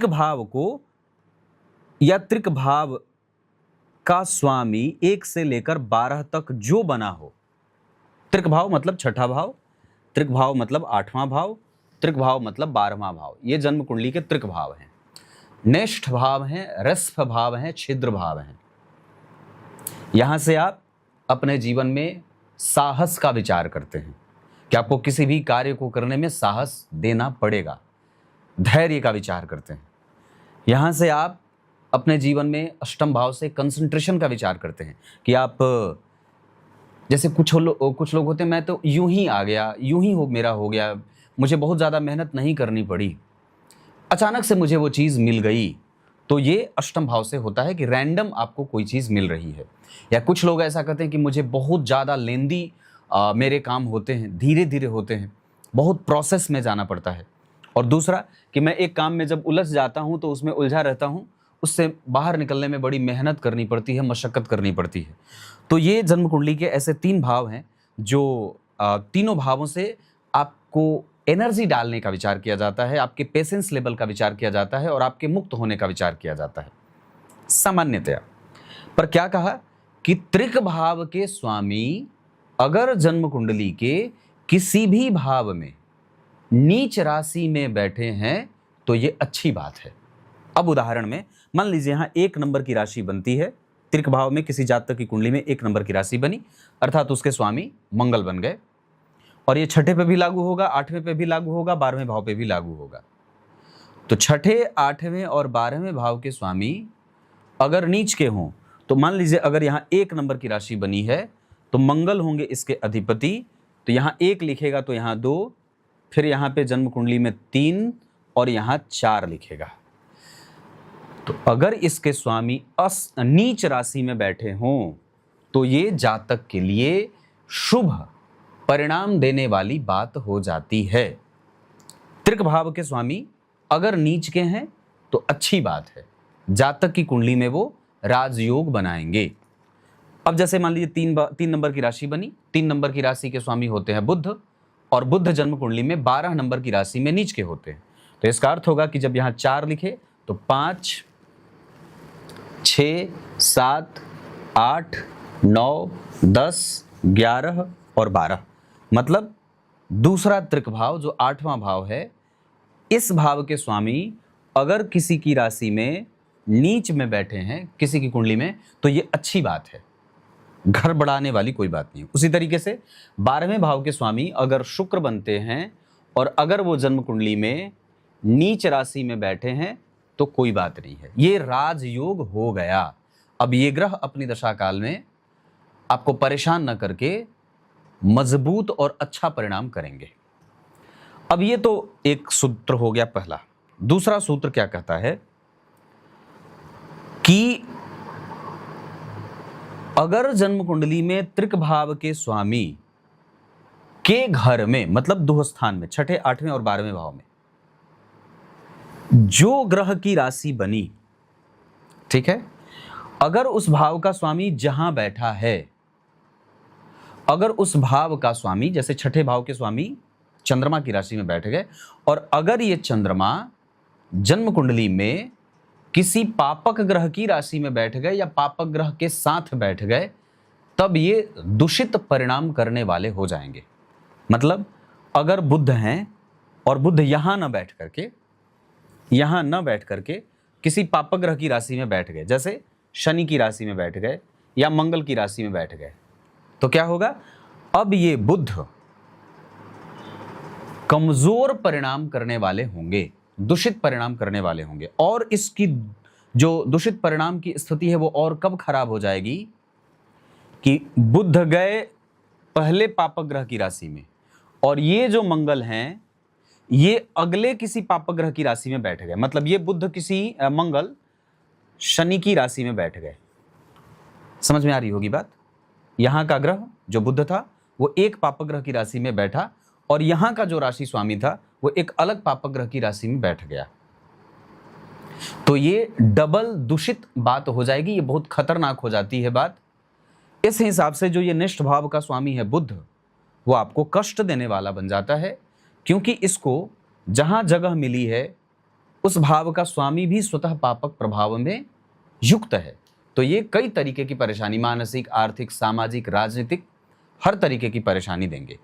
त्रिक भाव को या त्रिक भाव का स्वामी 1 से लेकर 12 तक जो बना हो, त्रिक भाव मतलब छठा भाव, त्रिक भाव मतलब 8वां भाव, त्रिक भाव मतलब 12वां भाव, ये जन्म कुंडली के त्रिक भाव हैं। नेष्ठ भाव हैं, रस्फ भाव हैं, छिद्र भाव हैं। यहां से आप अपने जीवन में साहस का विचार करते हैं कि आपको किसी भी कार्य को करने में साहस देना पड़ेगा, धैर्य का विचार करते हैं। यहां से आप अपने जीवन में अष्टम भाव से कंसंट्रेशन का विचार करते हैं कि आप, जैसे कुछ लोग होते हैं, मैं तो यूं ही आ गया, यूं ही मेरा हो गया, मुझे बहुत ज़्यादा मेहनत नहीं करनी पड़ी, अचानक से मुझे वो चीज़ मिल गई। तो ये अष्टम भाव से होता है कि रैंडम आपको कोई चीज़ मिल रही है। या कुछ लोग ऐसा कहते हैं कि मुझे बहुत ज़्यादा लेंदी मेरे काम होते हैं, धीरे धीरे होते हैं, बहुत प्रोसेस में जाना पड़ता है। और दूसरा कि मैं एक काम में जब उलझ जाता हूँ तो उसमें उलझा रहता हूँ, उससे बाहर निकलने में बड़ी मेहनत करनी पड़ती है, मशक्क़त करनी पड़ती है। तो ये जन्म कुंडली के ऐसे 3 भाव हैं जो तीनों भावों से आपको एनर्जी डालने का विचार किया जाता है, आपके पेशेंस लेवल का विचार किया जाता है और आपके मुक्त होने का विचार किया जाता है सामान्यतया। पर क्या कहा कि त्रिक भाव के स्वामी अगर जन्म कुंडली के किसी भी भाव में नीच राशि में बैठे हैं तो ये अच्छी बात है। अब उदाहरण में मान लीजिए यहां 1 नंबर की राशि बनती है, त्रिक भाव में किसी जातक की कुंडली में 1 नंबर की राशि बनी, अर्थात उसके स्वामी मंगल बन गए। और ये छठे पे भी लागू होगा, 8वें पे भी लागू होगा, 12वें भाव पे भी लागू होगा। तो छठे, 8वें और 12वें भाव के स्वामी अगर नीच के हों तो मान लीजिए अगर यहाँ 1 नंबर की राशि बनी है तो मंगल होंगे इसके अधिपति, तो यहाँ 1 लिखेगा तो यहाँ 2, फिर यहाँ पे जन्म कुंडली में 3 और यहाँ 4 लिखेगा। तो अगर इसके स्वामी नीच राशि में बैठे हों तो ये जातक के लिए शुभ परिणाम देने वाली बात हो जाती है। त्रिक भाव के स्वामी अगर नीच के हैं तो अच्छी बात है, जातक की कुंडली में वो राजयोग बनाएंगे। अब जैसे मान लीजिए 3 नंबर की राशि बनी, 3 नंबर की राशि के स्वामी होते हैं बुध, और बुध जन्म कुंडली में 12 नंबर की राशि में नीच के होते हैं। तो इसका अर्थ होगा कि जब यहाँ 4 लिखे तो 5, 6, 7, 8, 9, 10, 11 और 12, मतलब दूसरा त्रिक भाव जो 8वां भाव है, इस भाव के स्वामी अगर किसी की राशि में नीच में बैठे हैं किसी की कुंडली में तो ये अच्छी बात है, घर बढ़ाने वाली कोई बात नहीं। उसी तरीके से 12वें भाव के स्वामी अगर शुक्र बनते हैं और अगर वो जन्म कुंडली में नीच राशि में बैठे हैं तो कोई बात नहीं है, ये राजयोग हो गया। अब ये ग्रह अपनी दशा काल में आपको परेशान न करके मजबूत और अच्छा परिणाम करेंगे। अब ये तो एक सूत्र हो गया पहला। दूसरा सूत्र क्या कहता है कि अगर जन्म कुंडली में त्रिक भाव के स्वामी के घर में, मतलब दुहस्थान में, छठे, 8वें और 12वें भाव में जो ग्रह की राशि बनी, ठीक है, अगर उस भाव का स्वामी जहां बैठा है, अगर उस भाव का स्वामी, जैसे छठे भाव के स्वामी चंद्रमा की राशि में बैठ गए और अगर ये चंद्रमा जन्म कुंडली में किसी पापक ग्रह की राशि में बैठ गए या पापक ग्रह के साथ बैठ गए, तब ये दूषित परिणाम करने वाले हो जाएंगे। मतलब अगर बुध हैं और बुध यहां न बैठ करके किसी पापक ग्रह की राशि में बैठ गए, जैसे शनि की राशि में बैठ गए या मंगल की राशि में बैठ गए, तो क्या होगा, अब ये बुध कमजोर परिणाम करने वाले होंगे, दूषित परिणाम करने वाले होंगे। और इसकी जो दूषित परिणाम की स्थिति है वो और कब खराब हो जाएगी कि बुध गए पहले पापक ग्रह की राशि में और ये जो मंगल हैं ये अगले किसी पापक ग्रह की राशि में बैठ गए। मतलब ये बुध किसी मंगल शनि की राशि में बैठ गए। समझ में आ रही होगी बात। यहां का ग्रह जो बुध था वो एक पापक ग्रह की राशि में बैठा और यहां का जो राशि स्वामी था वो एक अलग पापक ग्रह की राशि में बैठ गया। तो ये डबल दूषित बात हो जाएगी, ये बहुत खतरनाक हो जाती है बात। इस हिसाब से जो ये निष्ठ भाव का स्वामी है बुध, वो आपको कष्ट देने वाला बन जाता है, क्योंकि इसको जहां जगह मिली है उस भाव का स्वामी भी स्वतः पापक प्रभाव में युक्त है। तो ये कई तरीके की परेशानी, मानसिक, आर्थिक, सामाजिक, राजनीतिक, हर तरीके की परेशानी देंगे।